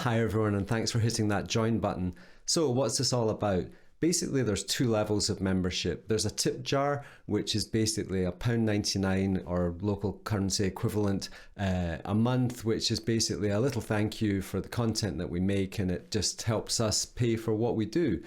Hi everyone, and thanks for hitting that join button. So what's this all about? Basically, there's two levels of membership. There's a tip jar, which is basically £1.99 or local currency equivalent a month, which is basically a little thank you for the content that we make, and it just helps us pay for what we do.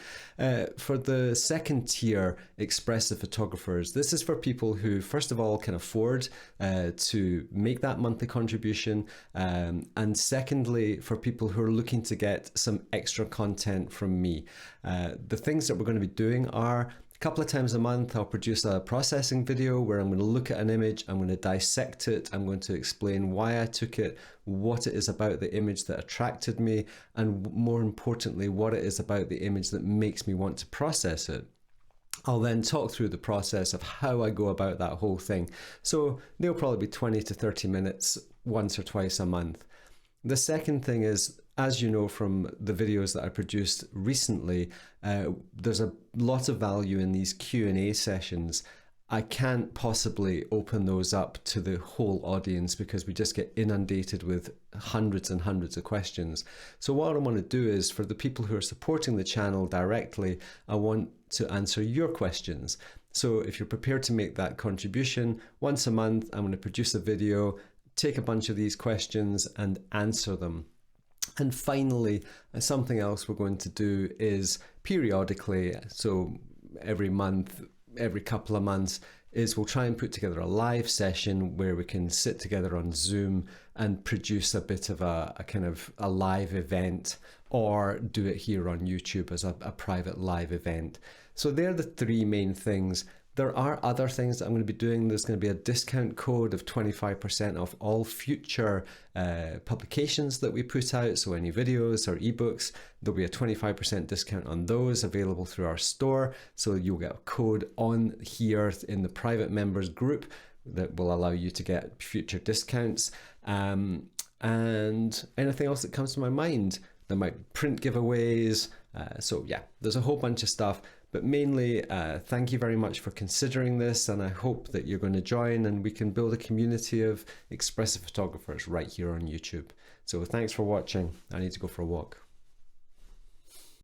For the second tier, Expressive photographers, this is for people who, first of all, can afford to make that monthly contribution, and secondly, for people who are looking to get some extra content from me. The things that we're going to be doing are a couple of times a month I'll produce a processing video where I'm going to look at an image, I'm going to dissect it, I'm going to explain why I took it, what it is about the image that attracted me, and more importantly, what it is about the image that makes me want to process it. I'll then talk through the process of how I go about that whole thing. So they'll probably be 20 to 30 minutes once or twice a month. The second thing is, as you know from the videos that I produced recently, there's a lot of value in these Q&A sessions. I can't possibly open those up to the whole audience because we just get inundated with hundreds and hundreds of questions. So what I want to do is, for the people who are supporting the channel directly, I want to answer your questions. So if you're prepared to make that contribution, once a month I'm going to produce a video, take a bunch of these questions and answer them. And finally, something else we're going to do is periodically, so every month, every couple of months, is we'll try and put together a live session where we can sit together on Zoom and produce a bit of a kind of a live event, or do it here on YouTube as a private live event. So they're the three main things. There are other things that I'm going to be doing. There's going to be a discount code of 25% off all future publications that we put out. So any videos or ebooks, there'll be a 25% discount on those available through our store. So you'll get a code on here in the private members group that will allow you to get future discounts. And anything else that comes to my mind. There might be print giveaways. So yeah, there's a whole bunch of stuff. But mainly, thank you very much for considering this, and I hope that you're going to join and we can build a community of expressive photographers right here on YouTube. So thanks for watching. I need to go for a walk.